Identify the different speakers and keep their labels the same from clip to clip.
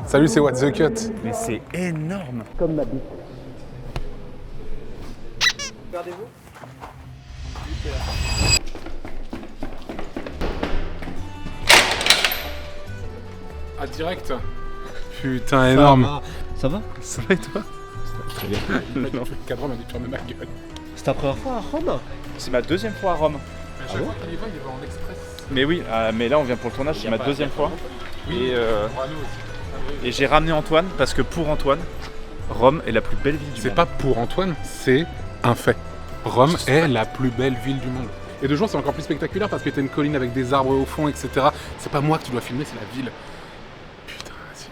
Speaker 1: Salut, c'est What the Cut.
Speaker 2: Mais c'est énorme.
Speaker 3: Comme ma bite.
Speaker 4: Regardez-vous.
Speaker 1: Ah, direct. Putain, énorme.
Speaker 3: Ça va?
Speaker 2: Ça va et toi?
Speaker 3: Très bien.
Speaker 1: Le cadre m'a dit de fermer ma gueule.
Speaker 3: C'est ta première fois à Rome?
Speaker 2: C'est ma deuxième fois à Rome.
Speaker 1: À chaque fois qu'il y va, il va en express.
Speaker 2: Mais oui, mais là on vient pour le tournage, c'est ma deuxième fois.
Speaker 1: Oui,
Speaker 2: Et,
Speaker 1: pour nous aussi.
Speaker 2: et j'ai ramené Antoine parce que pour Antoine, Rome est la plus belle ville du
Speaker 1: C'est
Speaker 2: monde.
Speaker 1: pas pour Antoine, c'est un fait. Rome est la plus belle ville du monde. Et de jour, c'est encore plus spectaculaire parce que t'as une colline avec des arbres au fond, etc. C'est pas moi que tu dois filmer, c'est la ville. Putain, si.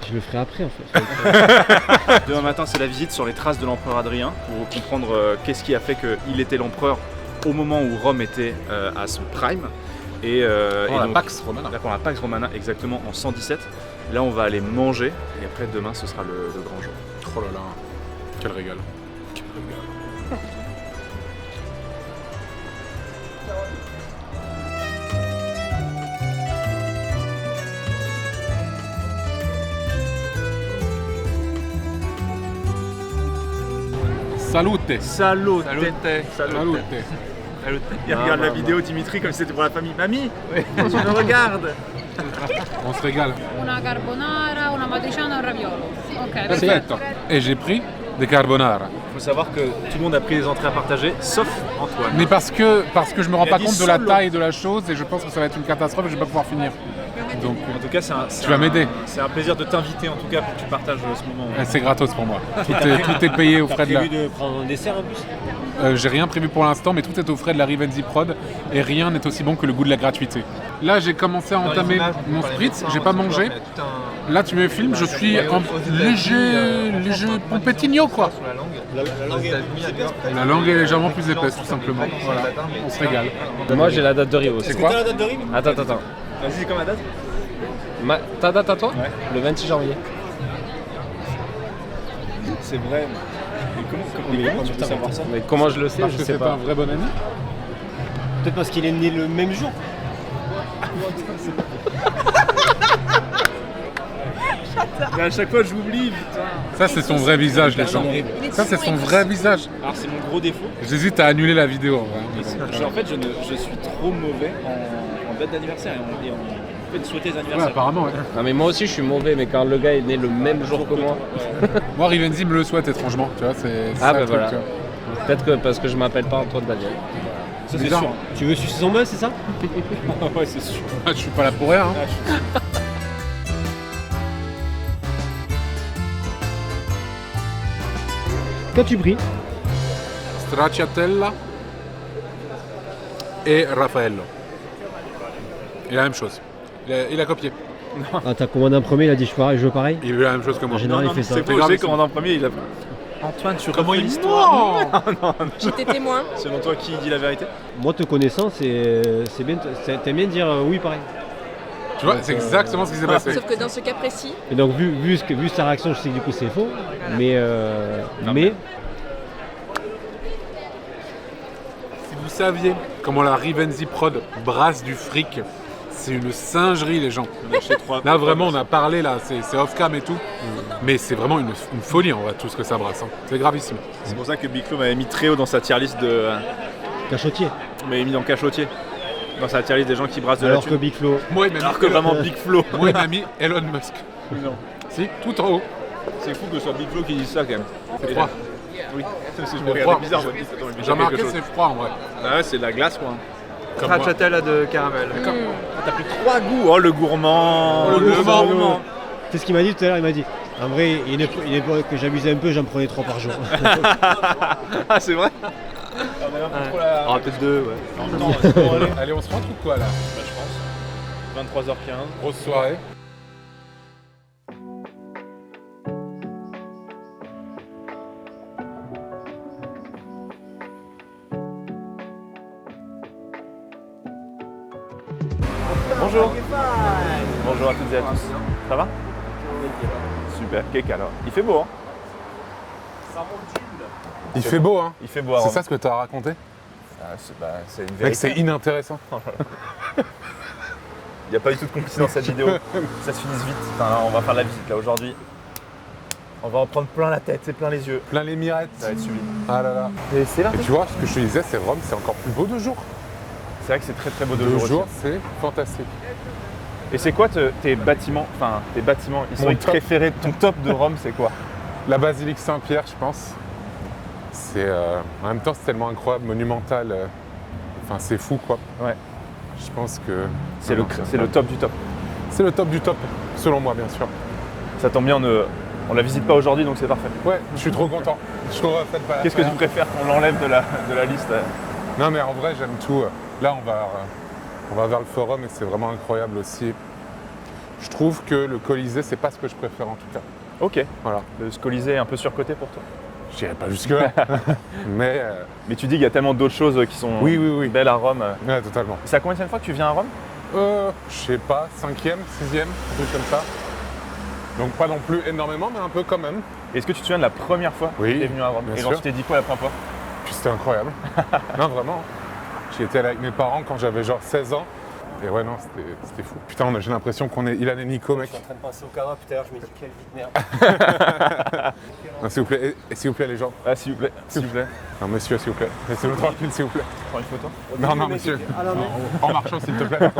Speaker 3: Je le ferai après en fait.
Speaker 2: Demain matin, c'est la visite sur les traces de l'empereur Adrien pour comprendre qu'est-ce qui a fait qu'il était l'empereur au moment où Rome était à son prime. Et
Speaker 1: la
Speaker 2: donc,
Speaker 1: Pax Romana.
Speaker 2: Là, pour la Pax Romana, exactement en 117. Là, on va aller manger et après, demain, ce sera le grand jour.
Speaker 1: Oh là là, quel régal. Quel régal. Salute.
Speaker 2: Salute.
Speaker 1: Salute.
Speaker 2: Il regarde la vidéo Dimitri comme si c'était pour la famille. Mamie, tu me regardes.
Speaker 1: On se régale.
Speaker 5: Una carbonara, una matriciana, un raviolo. Ok,
Speaker 1: Perfetto. Et j'ai pris des carbonara.
Speaker 2: Il faut savoir que tout le monde a pris les entrées à partager, sauf Antoine.
Speaker 1: Mais parce que je me rends
Speaker 2: Il a
Speaker 1: pas
Speaker 2: dit
Speaker 1: compte de la
Speaker 2: solo.
Speaker 1: taille de la chose et je pense que ça va être une catastrophe et je vais pas pouvoir finir. Donc
Speaker 2: En tout cas,
Speaker 1: Tu vas m'aider.
Speaker 2: C'est un plaisir de t'inviter en tout cas pour que tu partages ce moment.
Speaker 1: c'est gratos pour moi. Tout est payé aux frais de la.
Speaker 3: de prendre un dessert en plus?
Speaker 1: J'ai rien prévu pour l'instant, mais tout est aux frais de la Rivenzi Prod et rien n'est aussi bon que le goût de la gratuité. Là, j'ai commencé à entamer mon spritz, j'ai pas mangé. Là, tu me filmes, je suis en léger pompetigno quoi. La langue est légèrement plus épaisse, tout simplement. Voilà, on se régale.
Speaker 6: Moi j'ai la date de Rio aussi.
Speaker 1: C'est quoi?
Speaker 6: Attends.
Speaker 2: Vas-y, c'est comme la date?
Speaker 6: Ta date à toi?
Speaker 2: Ouais.
Speaker 6: Le 26 janvier.
Speaker 2: C'est vrai. Mais comment tu peux savoir ça?
Speaker 6: Mais comment je le sais?
Speaker 1: Parce
Speaker 6: Je
Speaker 1: que
Speaker 6: sais
Speaker 1: c'est
Speaker 6: pas.
Speaker 1: un vrai bon ami.
Speaker 3: Peut-être parce qu'il est né le même jour.
Speaker 2: Mais à chaque fois, j'oublie, putain.
Speaker 1: Ça, c'est son vrai visage, les gens. Ça, c'est son vrai visage.
Speaker 2: Alors, c'est mon gros défaut.
Speaker 1: J'hésite à annuler la vidéo. En vrai. Mais bon.
Speaker 2: En fait, je suis trop mauvais en date d'anniversaire et en fait de souhaiter les
Speaker 1: Ouais,
Speaker 2: anniversaires.
Speaker 1: apparemment, ouais.
Speaker 6: Non mais moi aussi je suis mauvais, mais quand le gars est né le même jour que moi,
Speaker 1: Moi, Rivenzi me le souhaite étrangement, tu vois, c'est
Speaker 6: Ah,
Speaker 1: ça
Speaker 6: bah
Speaker 1: le truc,
Speaker 6: voilà.
Speaker 1: tu vois.
Speaker 6: peut-être que parce que je m'appelle pas Antoine Daniel.
Speaker 2: Ça, c'est
Speaker 1: Bizarre.
Speaker 2: sûr.
Speaker 3: Tu veux sucer son buzz, c'est ça?
Speaker 2: Ouais, c'est sûr.
Speaker 1: Ah, je suis pas là pour rien. Hein.
Speaker 3: Qu'as-tu pris?
Speaker 1: Stracciatella et Raffaello. Et la même chose. Il a copié.
Speaker 3: Ah, t'as commandé un premier, il a dit je veux pareil.
Speaker 1: Il a eu la même chose que moi.
Speaker 3: En général, il fait ça.
Speaker 2: C'est
Speaker 1: C'est
Speaker 2: faux,
Speaker 1: grave,
Speaker 2: j'ai
Speaker 1: ils sont-
Speaker 2: commandé en premier, il a. Antoine, tu refais l'histoire.
Speaker 1: Non.
Speaker 5: J'étais témoin.
Speaker 2: Selon toi, qui dit la vérité?
Speaker 3: Moi, te connaissant, c'est bien. T'aimes bien dire oui pareil.
Speaker 1: Tu vois, c'est exactement ce qui s'est passé.
Speaker 5: Sauf que dans ce cas précis,
Speaker 3: Et donc, vu sa réaction, je sais que du coup c'est faux. Mais.
Speaker 2: Non,
Speaker 3: mais.
Speaker 1: Si vous saviez comment la Rivenzi Prod brasse du fric, c'est une singerie, les gens. Là, vraiment, on a parlé, là, c'est off-cam et tout. Mais c'est vraiment une folie, en vrai, tout ce que ça brasse. Hein. C'est gravissime.
Speaker 2: C'est pour ça que Big Flo m'avait mis très haut dans sa tier list de.
Speaker 3: Cachotier.
Speaker 2: m'avait mis dans cachotier. Dans sa tier list des gens qui brassent de
Speaker 3: Alors
Speaker 2: la
Speaker 3: que
Speaker 2: thune.
Speaker 3: Big Flo.
Speaker 1: Moi, il m'a
Speaker 2: Alors
Speaker 1: mis
Speaker 2: que vraiment Big Flo.
Speaker 1: Moi, il m'a mis Elon Musk.
Speaker 2: Non.
Speaker 1: Si, tout en haut.
Speaker 2: C'est fou que ce soit Big Flo qui dise ça quand même.
Speaker 1: C'est froid.
Speaker 2: Oui, je me
Speaker 1: froid.
Speaker 2: regardais bizarre. je me dis, attends, il me dit
Speaker 1: J'ai remarqué,
Speaker 2: quelque chose.
Speaker 1: c'est froid, en vrai.
Speaker 2: Ah ouais, c'est de la glace quoi.
Speaker 1: Comme moi.
Speaker 2: Stracciatella de caramel. Ah, t'as pris 3 goûts. Oh le gourmand.
Speaker 1: Oh, le gourmand.
Speaker 3: C'est ce qu'il m'a dit tout à l'heure, il m'a dit. En vrai, il est que j'abusais un peu, j'en prenais 3 par jour.
Speaker 2: Ah c'est vrai.
Speaker 3: Ah, peut-être 2, ouais.
Speaker 1: Allez, on se rentre ou quoi, là?
Speaker 2: Je pense. 23h15.
Speaker 1: Grosse soirée.
Speaker 2: Bonjour. Bonjour à toutes et à tous. Ça va? Super. Cake alors. Il fait beau hein?
Speaker 1: Il fait beau, hein?
Speaker 2: Il fait beau à
Speaker 1: C'est
Speaker 2: Rome.
Speaker 1: ça ce que t'as raconté?
Speaker 2: Ah, c'est une
Speaker 1: Mec,
Speaker 2: vérité.
Speaker 1: c'est inintéressant.
Speaker 2: Il n'y a pas du tout de complice dans cette vidéo. Ça se finisse vite. Enfin, là, on va faire la visite là aujourd'hui. On va en prendre plein la tête et plein les yeux.
Speaker 1: Plein les mirettes.
Speaker 2: Ça va être sublime.
Speaker 1: Ah là là.
Speaker 2: Et c'est là.
Speaker 1: Et tu vois, ce que je te disais, c'est Rome, c'est encore plus beau de jour.
Speaker 2: C'est vrai que c'est très très beau de
Speaker 1: De
Speaker 2: jour.
Speaker 1: jour,
Speaker 2: aussi.
Speaker 1: c'est fantastique.
Speaker 2: Et c'est quoi tes bâtiments historiques
Speaker 1: top.
Speaker 2: préférés, ton top de Rome, c'est quoi?
Speaker 1: La basilique Saint-Pierre, je pense. C'est en même temps, c'est tellement incroyable, monumental. Enfin, c'est fou, quoi.
Speaker 2: Ouais.
Speaker 1: Je pense que
Speaker 2: C'est le top du top.
Speaker 1: c'est le top du top, selon moi, bien sûr.
Speaker 2: Ça tombe bien, on la visite pas aujourd'hui, donc c'est parfait.
Speaker 1: Ouais, je suis trop content. Je suis trop refait de pas la
Speaker 2: Qu'est-ce que
Speaker 1: faire.
Speaker 2: tu préfères qu'on l'enlève de la liste?
Speaker 1: Non, mais en vrai, j'aime tout. Là, on va vers le forum et c'est vraiment incroyable aussi. Je trouve que le Colisée, c'est pas ce que je préfère en tout cas.
Speaker 2: Ok.
Speaker 1: Voilà.
Speaker 2: Le Colisée est un peu surcoté pour toi.
Speaker 1: Je dirais pas jusque-là. Mais
Speaker 2: Mais tu dis qu'il y a tellement d'autres choses qui sont
Speaker 1: oui.
Speaker 2: belles à Rome.
Speaker 1: Ouais, totalement.
Speaker 2: C'est à combien de fois que tu viens à Rome?
Speaker 1: Je sais pas, 5e, 6e, un truc comme ça. Donc pas non plus énormément, mais un peu quand même.
Speaker 2: Est-ce que tu te souviens de la première fois
Speaker 1: Oui,
Speaker 2: que tu es venu à Rome?
Speaker 1: bien
Speaker 2: Et genre,
Speaker 1: sûr.
Speaker 2: tu t'es dit quoi la première fois?
Speaker 1: Puis c'était incroyable. Non, vraiment. J'y étais allé avec mes parents quand j'avais genre 16 ans. Et ouais, non, c'était fou. Putain, j'ai l'impression qu'on est Ilan et Nico, mec.
Speaker 3: Je suis en train de penser au Cara, tout à l'heure, je me dis quelle vie de merde.
Speaker 1: Non, s'il vous plaît, et s'il vous plaît, les gens.
Speaker 2: Ah, s'il vous plaît, s'il vous plaît.
Speaker 1: Non, monsieur, s'il vous plaît. Laissez-nous tranquille, s'il vous plaît.
Speaker 2: Prends une photo.
Speaker 1: Non, non, monsieur.
Speaker 3: Ah non, mais.
Speaker 1: En marchant, s'il te plaît.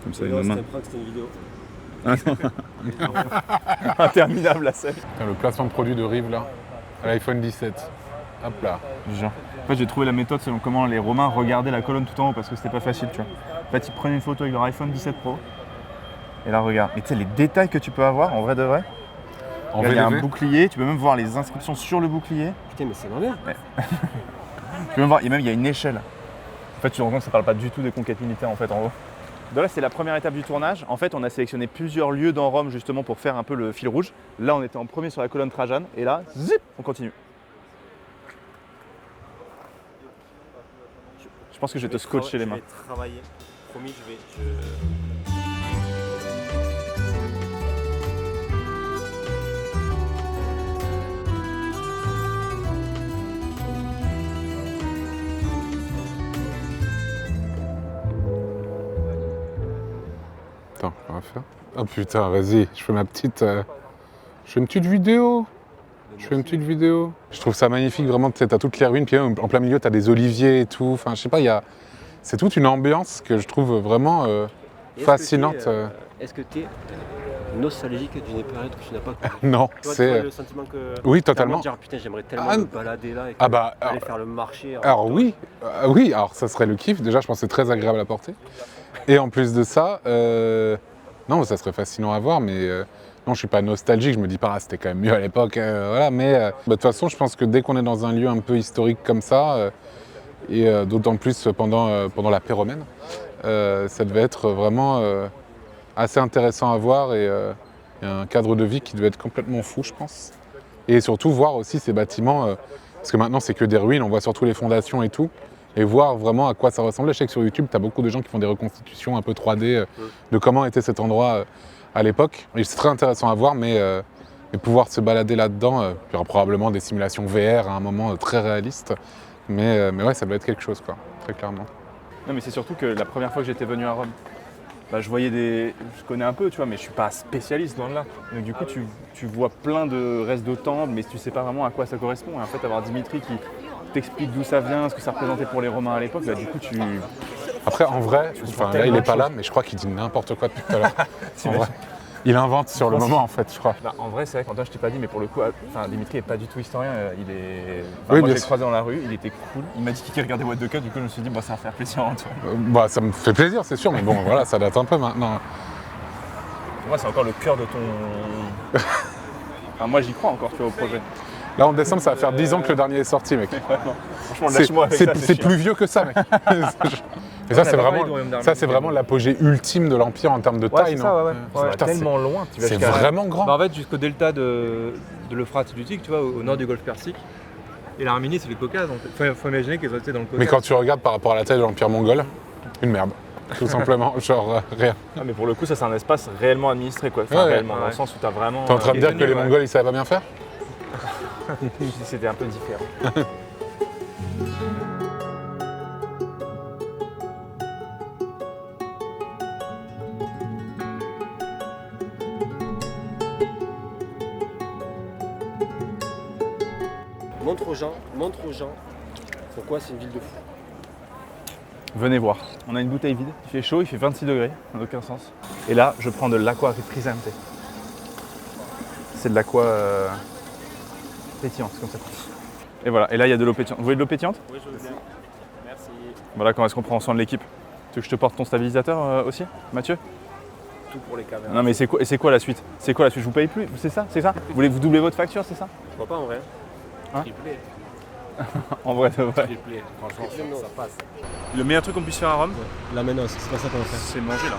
Speaker 2: Comme ça,
Speaker 3: Non, c'était un prank, c'était une vidéo.
Speaker 2: Interminable la scène.
Speaker 1: Le placement de produit de Rive, là, à l'iPhone 17. Hop là.
Speaker 2: Genre. En fait, j'ai trouvé la méthode selon comment les Romains regardaient la colonne tout en haut parce que c'était pas facile, tu vois. En fait, ils prenaient une photo avec leur iPhone 17 Pro. Et là, regarde. Et tu sais, les détails que tu peux avoir, en vrai de vrai.
Speaker 1: En
Speaker 2: Regarde, il y a un
Speaker 1: VDV.
Speaker 2: bouclier, tu peux même voir les inscriptions sur le bouclier.
Speaker 3: Putain, mais c'est l'envers.
Speaker 2: Tu peux même voir, et même il y a une échelle. En fait, tu te rends compte que ça parle pas du tout des conquêtes militaires en fait en haut. Donc là, c'est la première étape du tournage. En fait, on a sélectionné plusieurs lieux dans Rome justement pour faire un peu le fil rouge. Là, on était en premier sur la colonne Trajane et là, zip, on continue. Je pense que je vais te scotcher les mains.
Speaker 3: Je vais travailler. Promis, je vais.
Speaker 1: Attends, on va faire. Oh putain, vas-y, je fais ma petite. Je fais une petite vidéo. Je trouve ça magnifique, vraiment. Tu sais, t'as toutes les ruines, puis en plein milieu, t'as des oliviers et tout. Enfin, je sais pas, c'est toute une ambiance que je trouve vraiment fascinante.
Speaker 3: Est-ce que tu es nostalgique d'une période que tu n'as pas connue?
Speaker 1: Non,
Speaker 3: Tu vois
Speaker 1: c'est.
Speaker 3: le sentiment que.
Speaker 1: Oui, totalement.
Speaker 3: Dire, putain, j'aimerais tellement
Speaker 1: Ah,
Speaker 3: me balader là et
Speaker 1: Ah bah,
Speaker 3: aller faire le marché.
Speaker 1: alors oui, oui, alors ça serait le kiff. Déjà, je pense que c'est très agréable à porter. Et en plus de ça, non, ça serait fascinant à voir, mais non, je suis pas nostalgique. Je me dis pas, ah, c'était quand même mieux à l'époque, voilà. Mais de toute façon, je pense que dès qu'on est dans un lieu un peu historique comme ça, et d'autant plus pendant la paix romaine, ça devait être vraiment assez intéressant à voir et un cadre de vie qui devait être complètement fou, je pense. Et surtout voir aussi ces bâtiments, parce que maintenant c'est que des ruines, on voit surtout les fondations et tout, et voir vraiment à quoi ça ressemblait. Je sais que sur YouTube, tu as beaucoup de gens qui font des reconstitutions un peu 3D de comment était cet endroit à l'époque. Et c'est très intéressant à voir, mais pouvoir se balader là-dedans, il y aura probablement des simulations VR à un moment très réalistes, mais ouais, ça doit être quelque chose, quoi, très clairement.
Speaker 2: Non, mais c'est surtout que la première fois que j'étais venu à Rome, bah, je connais un peu, tu vois, mais je suis pas spécialiste dans l'art. Donc du coup, tu vois plein de restes de temples, mais tu sais pas vraiment à quoi ça correspond. Et en fait, avoir Dimitri qui t'explique d'où ça vient, ce que ça représentait pour les Romains à l'époque, bah, du coup, tu...
Speaker 1: Après, en vrai, enfin, là, il est pas là, mais je crois qu'il dit n'importe quoi depuis tout à l'heure. En vrai, il invente sur le moment, en fait, je crois.
Speaker 2: Bah, en vrai, c'est vrai qu'Antoine, je t'ai pas dit, mais pour le coup, Dimitri est pas du tout historien. Il est...
Speaker 1: Oui,
Speaker 2: moi,
Speaker 1: bien
Speaker 2: je l'ai
Speaker 1: sûr.
Speaker 2: croisé dans la rue, il était cool. Il m'a dit qu'il regardait What the Cut, du coup, je me suis dit, bah, ça va faire plaisir à Antoine.
Speaker 1: Bah, ça me fait plaisir, c'est sûr, mais bon, voilà, ça date un peu maintenant.
Speaker 2: Pour moi, c'est encore le cœur de ton... Enfin, moi, j'y crois encore, tu vois, au projet.
Speaker 1: Là, en décembre, ça va faire 10 ans que le dernier est sorti, mec.
Speaker 2: Franchement, lâche-moi avec ça,
Speaker 1: C'est
Speaker 2: chiant.
Speaker 1: plus vieux que ça, mec. Et ça, c'est vraiment l'apogée ultime de l'Empire en termes de
Speaker 2: Ouais,
Speaker 1: taille,
Speaker 2: c'est
Speaker 1: non
Speaker 2: ça, ouais.
Speaker 1: Ouais, putain,
Speaker 2: tellement loin. Tu vas
Speaker 1: c'est
Speaker 2: jusqu'à-
Speaker 1: vraiment grand.
Speaker 4: Bah en fait, jusqu'au delta de l'Euphrate et du Tigre, tu vois, au nord du golfe Persique. Et l'Arménie, c'est le Caucase. En fait. Faut imaginer qu'ils étaient dans le Caucase.
Speaker 1: Mais quand tu regardes par rapport à la taille de l'Empire mongol, une merde. Tout simplement, genre rien.
Speaker 2: Ah, mais pour le coup, ça, c'est un espace réellement administré, quoi. Enfin,
Speaker 1: Ouais,
Speaker 2: réellement, dans
Speaker 4: ouais.
Speaker 2: le sens où t'as vraiment...
Speaker 1: T'es en train de dire que les
Speaker 4: ouais.
Speaker 1: Mongols, ils savaient pas bien faire
Speaker 2: C'était un peu différent.
Speaker 7: montre aux gens pourquoi c'est une ville de fou.
Speaker 2: Venez voir. On a une bouteille vide, il fait chaud, il fait 26 degrés, ça n'a aucun sens. Et là, je prends de l'aqua refrigerante. C'est de l'aqua pétillante, comme ça. Et voilà, et là il y a de l'eau pétillante. Vous voulez de l'eau pétillante?
Speaker 7: Oui, je veux bien. Merci.
Speaker 2: Voilà, quand est-ce qu'on prend soin de l'équipe? Tu veux que je te porte ton stabilisateur aussi, Mathieu?
Speaker 7: Tout pour les caméras.
Speaker 2: Non mais c'est quoi la suite? C'est quoi la suite? Je vous paye plus? C'est ça? Vous voulez vous doubler votre facture, c'est ça?
Speaker 7: Je vois pas en vrai.
Speaker 2: Hein?
Speaker 7: Triplé.
Speaker 2: En vrai, de vrai.
Speaker 7: Triplé. Franchement, ça passe.
Speaker 2: Le meilleur truc qu'on puisse faire à Rome,
Speaker 3: Là maintenant, c'est pas ça qu'on va faire.
Speaker 2: c'est manger là.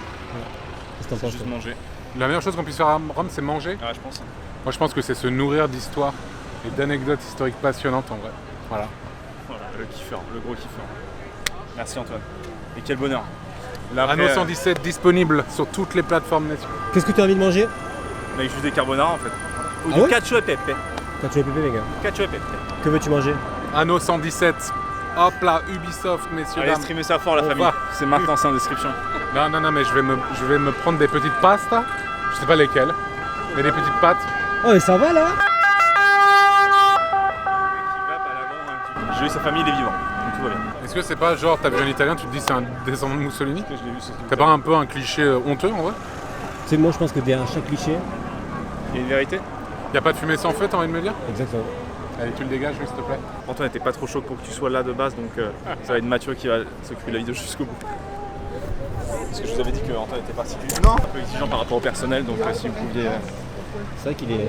Speaker 3: Qu'est-ce que t'en penses
Speaker 2: Juste
Speaker 3: toi
Speaker 2: manger.
Speaker 1: La meilleure chose qu'on puisse faire à Rome, c'est manger.
Speaker 2: Ah, je pense.
Speaker 1: Moi, je pense que c'est se nourrir d'histoires et d'anecdotes historiques passionnantes en vrai. Voilà.
Speaker 2: Voilà, le kiffeur, le gros kiffeur. Merci Antoine. Et quel bonheur. Là,
Speaker 1: Anno
Speaker 2: après,
Speaker 1: 117 disponible sur toutes les plateformes nationales.
Speaker 3: Qu'est-ce que tu as envie de manger?
Speaker 2: avec juste des carbonara en fait. Ou
Speaker 3: Ah
Speaker 2: du
Speaker 3: ouais
Speaker 2: cacio e pepe.
Speaker 3: Quand tu es pépé, les gars.
Speaker 2: Cacio e pepe.
Speaker 3: Que veux-tu manger?
Speaker 1: Anno 117. Hop là, Ubisoft, messieurs,
Speaker 2: Allez,
Speaker 1: dames.
Speaker 2: streamer ça fort la
Speaker 1: On
Speaker 2: famille.
Speaker 1: va.
Speaker 2: C'est maintenant, c'est en description.
Speaker 1: Non, mais je vais me prendre des petites pastas. Je sais pas lesquelles, mais des petites pâtes.
Speaker 3: Oh, mais ça va là?
Speaker 2: J'ai eu sa famille, il est vivant. Donc tout va bien.
Speaker 1: Est-ce que c'est pas genre, t'as vu un italien, tu te dis c'est un descendant de Mussolini?
Speaker 2: Je l'ai vu, c'est
Speaker 1: T'as pas un peu un cliché honteux en vrai?
Speaker 3: Tu sais, moi je pense que derrière chaque cliché.
Speaker 2: Il y a une vérité.
Speaker 1: Y a pas de fumée sans feu, t'as envie de me dire?
Speaker 3: Exactement.
Speaker 1: Allez, tu le dégages, s'il te plaît.
Speaker 2: Antoine n'était pas trop chaud pour que tu sois là de base, donc ça va être Mathieu qui va s'occuper de la vidéo jusqu'au bout. Parce que je vous avais dit que Antoine était particulièrement un peu exigeant par rapport au personnel, donc si vous pouviez.
Speaker 3: C'est vrai qu'il est.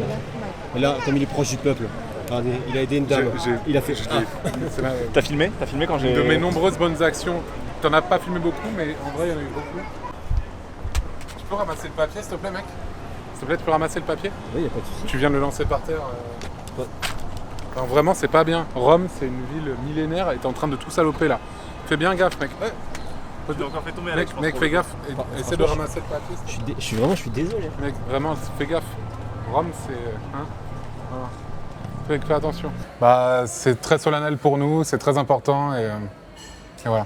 Speaker 3: Et là, comme il est proche du peuple. Regardez, il a aidé une dame. Il a fait.
Speaker 1: C'est la-
Speaker 2: T'as filmé? T'as filmé quand j'ai.
Speaker 1: De mes nombreuses bonnes actions. T'en as pas filmé beaucoup, mais en vrai, il y en a eu beaucoup. Tu peux ramasser le papier, s'il te plaît, mec? S'il te plaît, tu peux ramasser le papier?
Speaker 3: Oui, y a pas de souci.
Speaker 1: Tu viens de le lancer par terre. Enfin, vraiment, c'est pas bien. Rome, c'est une ville millénaire et t'es en train de tout saloper là. Fais bien gaffe, mec. Ouais.
Speaker 2: Je l'ai encore fait tomber Alex.
Speaker 1: Mec, fais gaffe. Essaie de
Speaker 3: franchement,
Speaker 1: ramasser le papier.
Speaker 3: Je suis désolé.
Speaker 1: Mec, vraiment, fais gaffe. Rome, c'est. Hein voilà. Fais attention. Bah, c'est très solennel pour nous, c'est très important et voilà.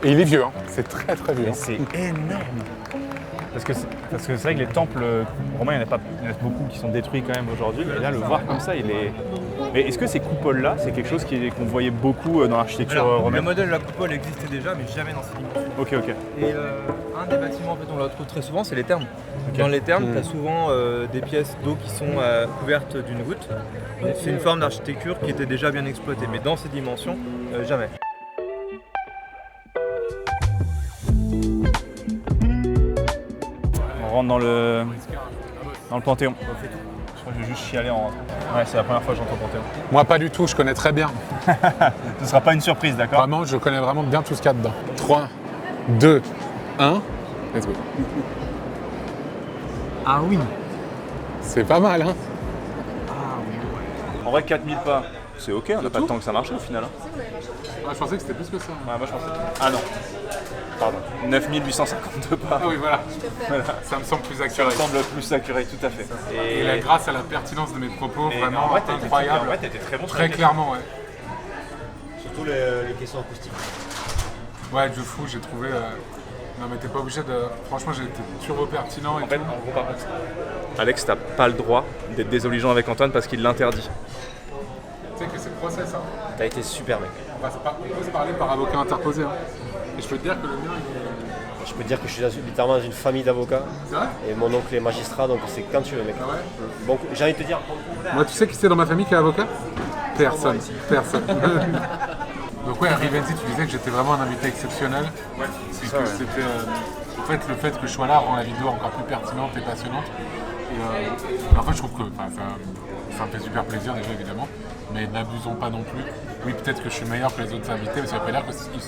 Speaker 1: Et il est vieux, hein. C'est très très vieux.
Speaker 2: Mais c'est énorme. Parce que c'est vrai que les temples romains, il y en a beaucoup qui sont détruits quand même aujourd'hui. Et là, le voir comme ça, il est. Mais est-ce que ces coupoles-là, c'est quelque chose qu'on voyait beaucoup dans l'architecture
Speaker 4: Le
Speaker 2: romaine?
Speaker 4: modèle de la coupole existait déjà, mais jamais dans ces dimensions.
Speaker 2: Ok.
Speaker 4: Et un des bâtiments en fait, on le retrouve très souvent, c'est les thermes.
Speaker 2: Ok.
Speaker 4: Dans les thermes, tu as souvent des pièces d'eau qui sont couvertes d'une voûte. C'est une forme d'architecture qui était déjà bien exploitée, mais dans ces dimensions, jamais.
Speaker 2: On rentre dans le Panthéon. Je crois que je vais juste chialer en rentrant. Ouais, c'est la première fois que j'entends Panthéon.
Speaker 1: Moi, pas du tout, je connais très bien.
Speaker 2: Ce sera pas une surprise, d'accord?
Speaker 1: Vraiment, je connais vraiment bien tout ce qu'il y a dedans. 3, 2, 1, let's go.
Speaker 4: Ah oui.
Speaker 1: C'est pas mal, hein?
Speaker 2: En vrai, 4000 pas, c'est ok, on n'a pas de temps que ça marche au final. Hein.
Speaker 1: Ah, je pensais que c'était plus que ça.
Speaker 2: Ouais, moi je pensais. Ah non. Pardon. 9852 pas.
Speaker 1: Ah oui, voilà. Ça me semble plus
Speaker 2: Ça
Speaker 1: accuré.
Speaker 2: me semble plus accuré, tout à fait.
Speaker 1: Et là, grâce à la pertinence de mes propos,
Speaker 2: Et
Speaker 1: vraiment
Speaker 2: en vrai, t'as été-
Speaker 1: incroyable.
Speaker 2: en vrai, t'étais très bon sur
Speaker 1: Très
Speaker 2: la
Speaker 1: clairement, ouais.
Speaker 3: Surtout les questions acoustiques.
Speaker 1: Ouais, de fou, j'ai trouvé. Non, mais t'es pas obligé de. Franchement, j'ai été turbo pertinent et
Speaker 2: En fait,
Speaker 1: tout.
Speaker 2: en gros, par contre, Alex, t'as pas le droit d'être désobligeant avec Antoine parce qu'il l'interdit.
Speaker 1: Tu sais que c'est le procès, ça.
Speaker 7: T'as été super, mec.
Speaker 1: On peut se parler par avocat interposé. Hein. Et je peux te dire que le mien, il est.
Speaker 7: Je peux te dire que je suis littéralement dans une famille d'avocats.
Speaker 1: C'est vrai?
Speaker 7: Et mon oncle est magistrat, donc c'est quand tu veux, mec.
Speaker 1: Ah ouais?
Speaker 7: Bon, j'ai envie de te dire.
Speaker 1: Moi, tu sais qui c'est dans ma famille qui est avocat? Personne. Personne. Donc, ouais, Rivenzi, tu disais que j'étais vraiment un invité exceptionnel. Ouais, c'est que c'était. En fait, le fait que je sois là rend la vidéo encore plus pertinente et passionnante. Et en fait, je trouve que ça me fait super plaisir, déjà, évidemment. Mais n'abusons pas non plus. Oui, peut-être que je suis meilleur que les autres invités, mais ça veut pas dire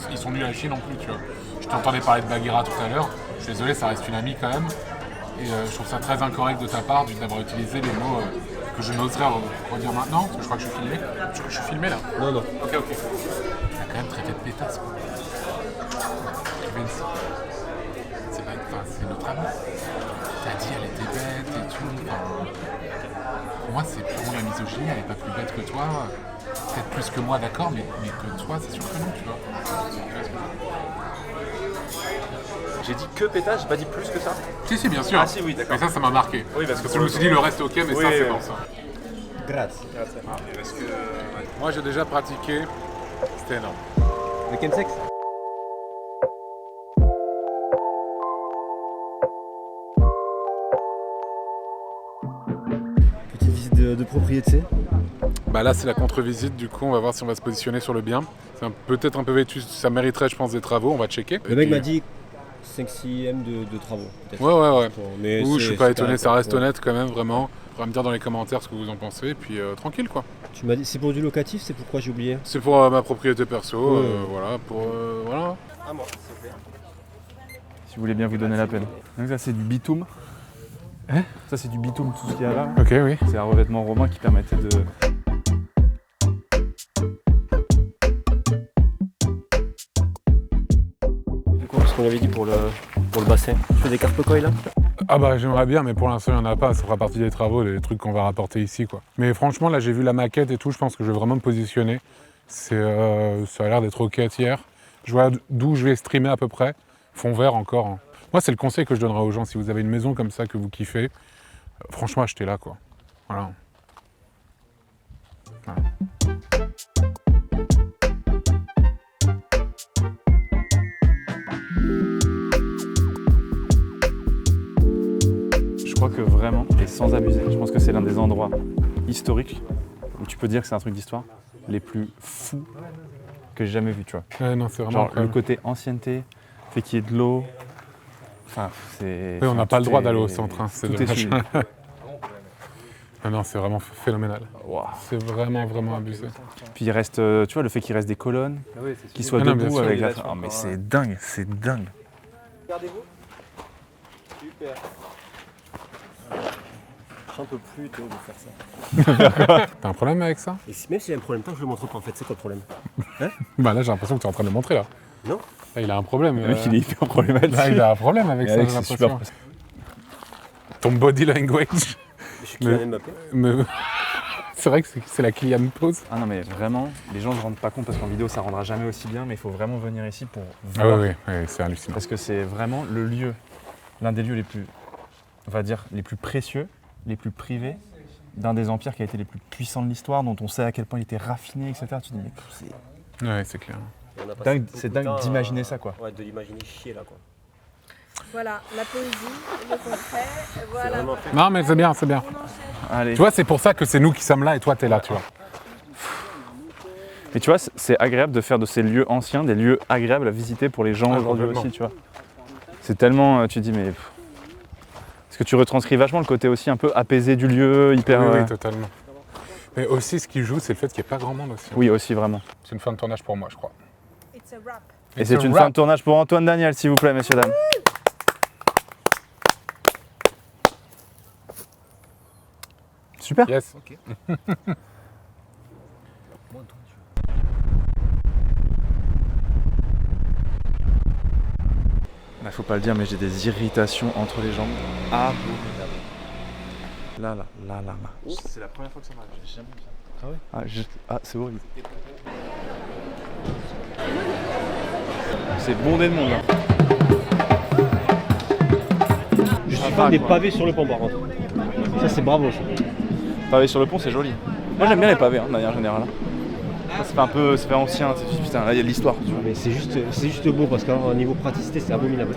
Speaker 1: qu'ils sont nuls à chier non plus, tu vois. Je t'entendais parler de Bagheera tout à l'heure. Je suis désolé, ça reste une amie quand même. Et je trouve ça très incorrect de ta part d'avoir utilisé les mots que je n'oserais redire maintenant, parce que je crois que je suis filmé. Je suis filmé là.
Speaker 3: Non, non.
Speaker 1: Ok. T'as quand même traité de pétasse, quoi. Rivenzi. C'est notre amie. T'as dit elle était bête et tout. Pour moi, c'est purement la misogynie, elle est pas plus bête que toi. Peut-être plus que moi, d'accord, mais que toi, c'est sûr que non, tu vois.
Speaker 2: J'ai dit que pétage, j'ai pas dit plus que ça.
Speaker 1: Si, bien sûr.
Speaker 2: Ah si, oui, d'accord.
Speaker 1: Mais ça m'a marqué.
Speaker 2: Oui, parce que
Speaker 1: je me suis dit le reste ok, mais
Speaker 2: Oui,
Speaker 1: ça, c'est
Speaker 2: oui.
Speaker 1: bon, ça.
Speaker 3: Grazie.
Speaker 1: Moi j'ai déjà pratiqué, c'était énorme.
Speaker 3: De quel sexe? Petite visite de propriété.
Speaker 1: Bah là c'est la contre-visite, du coup on va voir si on va se positionner sur le bien. C'est peut-être un peu vétu, ça mériterait je pense des travaux, on va checker.
Speaker 3: Le mec m'a dit 5-6 M de travaux. Peut-être.
Speaker 1: Ouais.
Speaker 3: Mais
Speaker 1: Ouh, je suis pas étonné, ça reste
Speaker 3: ouais.
Speaker 1: honnête quand même, vraiment. Vous pourrez me dire dans les commentaires ce que vous en pensez, et puis tranquille quoi.
Speaker 3: Tu m'as dit, c'est pour du locatif, c'est pourquoi j'ai oublié?
Speaker 1: C'est pour ma propriété perso,
Speaker 3: Ouais.
Speaker 1: voilà, voilà.
Speaker 3: Ah moi, s'il te plaît.
Speaker 2: Si vous voulez bien vous donner la peine. Donc ça c'est du bitume. Ça c'est du bitume, tout ce qu'il y a là.
Speaker 1: Ok, oui.
Speaker 2: C'est un revêtement romain qui permettait de...
Speaker 7: Ce qu'on avait dit pour le bassin. Tu fais des carpe-coil là?
Speaker 1: Ah bah j'aimerais bien, mais pour l'instant il n'y en a pas, ça fera partie des travaux, des trucs qu'on va rapporter ici quoi. Mais franchement là j'ai vu la maquette et tout, je pense que je vais vraiment me positionner. Ça a l'air d'être ok hier. Je vois d'où je vais streamer à peu près. Fond vert encore. Hein. Moi c'est le conseil que je donnerais aux gens, si vous avez une maison comme ça que vous kiffez, franchement achetez-la quoi. Voilà.
Speaker 2: Je crois que vraiment, et sans abuser, je pense que c'est l'un des endroits historiques où tu peux dire que c'est un truc d'histoire les plus fous que j'ai jamais vu, tu vois.
Speaker 1: Ouais, non, c'est vraiment
Speaker 2: Genre le
Speaker 1: incroyable.
Speaker 2: côté ancienneté, fait qu'il y ait de l'eau. Enfin, c'est.
Speaker 1: Oui, on n'a pas le
Speaker 2: tout
Speaker 1: droit
Speaker 2: est-
Speaker 1: d'aller au centre, hein, c'est
Speaker 2: tout est
Speaker 1: dommage.
Speaker 2: suivi.
Speaker 1: Ah non, c'est vraiment phénoménal.
Speaker 2: Waouh.
Speaker 1: C'est vraiment abusé.
Speaker 2: Puis il reste, tu vois, le fait qu'il reste des colonnes, qu'ils soient
Speaker 1: Ah non, bien
Speaker 2: debout
Speaker 1: sûr.
Speaker 2: avec la. Oh, mais c'est dingue, c'est dingue.
Speaker 7: Regardez-vous. Super. J'en peux plus tôt de faire ça.
Speaker 1: T'as un problème avec ça?
Speaker 3: Et même s'il y a un problème, tant que je le montre pas en fait, c'est quoi le problème?
Speaker 1: Bah là j'ai l'impression que tu es en train de le montrer là.
Speaker 3: Non.
Speaker 1: Là, il a un problème.
Speaker 2: Le mec, il est hyper problématique.
Speaker 1: Là, il a un problème avec
Speaker 2: Et
Speaker 1: ça,
Speaker 2: avec,
Speaker 1: j'ai
Speaker 2: c'est super
Speaker 1: l'impression. Ton body language.
Speaker 3: Je suis Kylian Mbappé.
Speaker 1: C'est vrai que c'est la Kylian pose.
Speaker 2: Ah non, mais vraiment, les gens ne se rendent pas compte parce qu'en vidéo ça rendra jamais aussi bien, mais il faut vraiment venir ici pour
Speaker 1: Ah
Speaker 2: voir.
Speaker 1: oui, c'est hallucinant.
Speaker 2: Parce que c'est vraiment le lieu, l'un des lieux les plus, on va dire, les plus précieux, les plus privés, d'un des empires qui a été les plus puissants de l'histoire, dont on sait à quel point il était raffiné, etc. Tu te dis, mais c'est
Speaker 1: Ouais, c'est clair.
Speaker 3: On a passé
Speaker 2: dingue,
Speaker 3: beaucoup
Speaker 2: c'est
Speaker 3: de
Speaker 2: dingue
Speaker 3: temps
Speaker 2: d'imaginer ça, quoi.
Speaker 3: Ouais, de l'imaginer chier là quoi.
Speaker 8: Voilà, la poésie, le concret,
Speaker 3: C'est
Speaker 8: voilà.
Speaker 3: vraiment fait.
Speaker 1: Non, mais c'est bien, c'est bien.
Speaker 2: Allez.
Speaker 1: Tu vois, c'est pour ça que c'est nous qui sommes là et toi, t'es là, tu vois.
Speaker 2: Et tu vois, c'est agréable de faire de ces lieux anciens des lieux agréables à visiter pour les gens
Speaker 1: Ah,
Speaker 2: aujourd'hui
Speaker 1: complètement.
Speaker 2: aussi, tu vois. C'est tellement, tu te dis, mais... Parce que tu retranscris vachement le côté aussi un peu apaisé du lieu, hyper...
Speaker 1: Oui, totalement. Mais aussi, ce qui joue, c'est le fait qu'il n'y ait pas grand monde aussi.
Speaker 2: Oui, aussi, vraiment.
Speaker 1: C'est une fin de tournage pour moi, je crois.
Speaker 8: It's a wrap.
Speaker 2: Et
Speaker 1: It's
Speaker 2: c'est
Speaker 1: a
Speaker 2: une
Speaker 1: wrap.
Speaker 2: fin de tournage pour Antoine Daniel, s'il vous plaît, messieurs, dames. Super.
Speaker 1: Yes.
Speaker 2: Bah, faut pas le dire, mais j'ai des irritations entre les jambes. Abominables. Là. C'est la première fois que ça m'arrive, j'ai jamais vu ça. Ah ouais c'est horrible. C'est bondé de monde là.
Speaker 3: Je suis fan des pavés sur le pont par contre. Ça c'est bravo ça.
Speaker 2: Pavé sur le pont, c'est joli. Moi j'aime bien les pavés, de manière générale. Ça fait ancien, putain, là il y a de l'histoire. Tu vois.
Speaker 3: Mais c'est juste beau parce qu'au niveau praticité c'est abominable.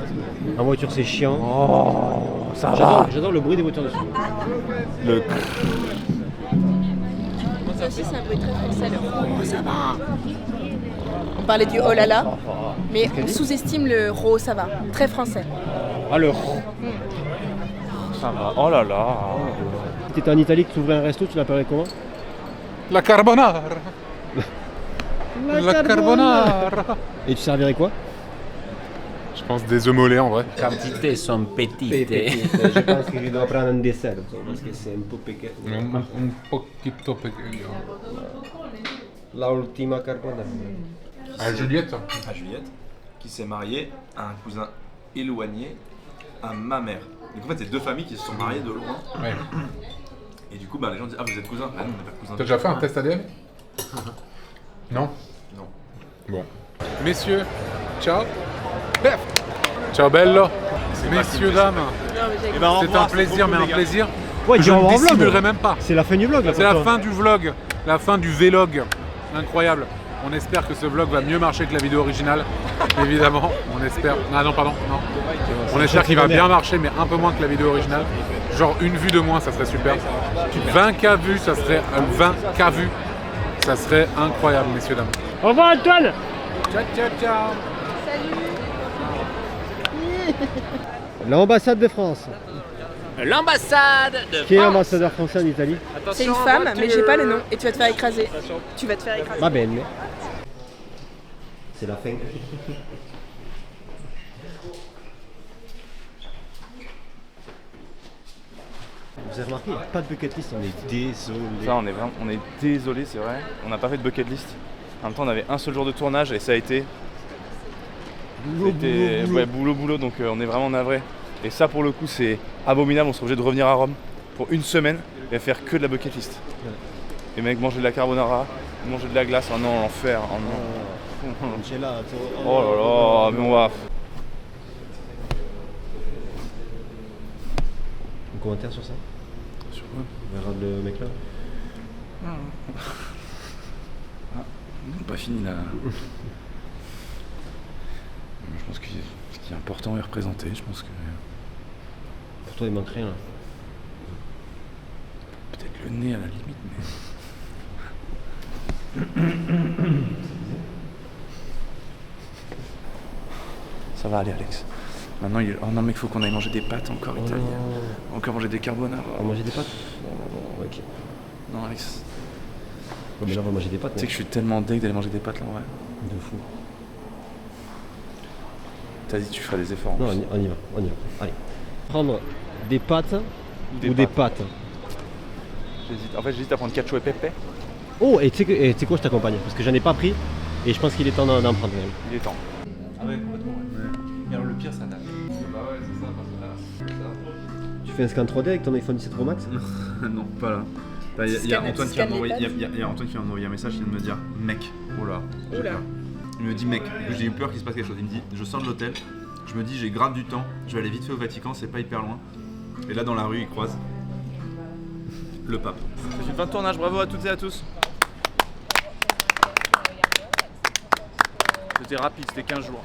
Speaker 3: En voiture c'est chiant.
Speaker 2: Oh, ça va.
Speaker 3: J'adore le bruit des voitures dessus.
Speaker 2: Le...
Speaker 8: Ça aussi, c'est un bruit très français, le oh, ça va. On parlait du oh là là, mais on sous-estime le ro, ça va. Très français.
Speaker 3: Alors,
Speaker 2: Ça va. Oh là là.
Speaker 3: tu étais en Italie, que tu ouvrais un resto, tu l'appellerais comment?
Speaker 1: La carbonara. La carbonara.
Speaker 3: Et tu servirais quoi?
Speaker 1: Je pense des œufs mollets en vrai.
Speaker 6: Quantités sont petites.
Speaker 3: Je pense que je dois prendre un dessert parce que c'est un peu péqué.
Speaker 1: Un poquito pequeño.
Speaker 3: La ultima carbonara.
Speaker 1: À Juliette.
Speaker 9: À Juliette, qui s'est mariée à un cousin éloigné à ma mère. Donc en fait, c'est deux familles qui se sont mariées de loin.
Speaker 1: Ouais.
Speaker 9: Et du coup, bah, les gens disent, ah, vous êtes cousins? Ah non, on n'est pas cousins.
Speaker 1: T'as déjà fait un test ADN? Non?
Speaker 9: Non.
Speaker 1: Bon. Messieurs, ciao. Ciao bello. Messieurs, dames.
Speaker 8: Non, mais j'ai-
Speaker 1: C'est un plaisir, mais un plaisir.
Speaker 3: Ouais,
Speaker 1: que je
Speaker 3: tu vas
Speaker 1: ne
Speaker 3: avoir un vlog.
Speaker 1: dissimulerai même pas.
Speaker 3: C'est la fin du vlog là.
Speaker 1: C'est la fin du vlog, la fin du vlog. Incroyable. On espère que ce vlog va mieux marcher que la vidéo originale, évidemment. On espère. Ah non, pardon, non. On espère qu'il va bien marcher, mais un peu moins que la vidéo originale. Genre une vue de moins, ça serait super. 20K vues, ça serait 20K vues. Ça serait incroyable, messieurs, dames.
Speaker 7: Au revoir Antoine.
Speaker 1: Ciao, ciao, ciao.
Speaker 3: L'ambassade de France.
Speaker 6: L'ambassade de
Speaker 3: Qui est
Speaker 6: France.
Speaker 3: l'ambassadeur français en Italie?
Speaker 8: C'est une femme, mais j'ai pas le nom. Et tu vas te faire écraser. Tu vas te faire écraser.
Speaker 3: Va bene. C'est la fin. Vous avez remarqué, il n'y a pas de bucket list, on est désolé.
Speaker 2: Ça, on est désolé, c'est vrai. On n'a pas fait de bucket list. En même temps, on avait un seul jour de tournage et ça a été boulot, donc on est vraiment navré. Et ça, pour le coup, c'est abominable. On sera obligé de revenir à Rome pour une semaine et faire que de la bucket list. Les mecs manger de la carbonara, manger de la glace, oh non, l'enfer, oh non. Oh là là, mais on va.
Speaker 3: Un commentaire sur ça?
Speaker 2: Sur quoi?
Speaker 3: Regarde le mec là.
Speaker 2: On n'a pas fini là. Je pense que ce qui est important est représenté. Je pense que.
Speaker 3: Pour toi, il manque rien là.
Speaker 2: Peut-être le nez à la limite, mais. Ça va aller, Alex. Maintenant, oh non, mec, faut qu'on aille manger des pâtes encore italiennes. Encore manger des carbonara.
Speaker 3: On va manger des pâtes?
Speaker 2: Non,
Speaker 3: Ok.
Speaker 2: non, Alex.
Speaker 3: Ouais, mais là, on va manger des pâtes.
Speaker 2: Tu sais que je suis tellement deg d'aller manger des pâtes là, ouais.
Speaker 3: De fou.
Speaker 2: T'as dit que tu ferais des efforts.
Speaker 3: Non, on y va. Allez. Prendre des pâtes ou des pâtes.
Speaker 2: En fait, j'hésite à prendre cacio et pepe.
Speaker 3: Oh, et tu sais quoi, je t'accompagne. Parce que j'en ai pas pris et je pense qu'il est temps d'en prendre même.
Speaker 2: Il est temps.
Speaker 9: Ah ouais, complètement. Ouais. Et alors le pire, ça date.
Speaker 1: Bah ouais, c'est ça, parce que là,
Speaker 3: Tu fais un scan 3D avec ton iPhone 17 Pro Max?
Speaker 9: Non, pas là. Il y a Antoine qui vient de m'envoyer un message qui vient de me dire mec, oh là, j'ai peur. Il me dit mec, j'ai eu peur qu'il se passe quelque chose. Il me dit je sors de l'hôtel, je me dis j'ai grave du temps, je vais aller vite fait au Vatican, c'est pas hyper loin. Et là dans la rue il croise le pape.
Speaker 2: C'est une fin de tournage, bravo à toutes et à tous. C'était rapide, c'était 15 jours.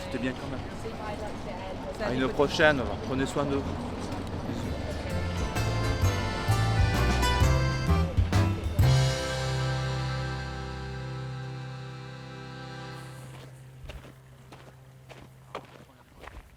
Speaker 2: C'était bien quand même. À une prochaine, prenez soin de vous.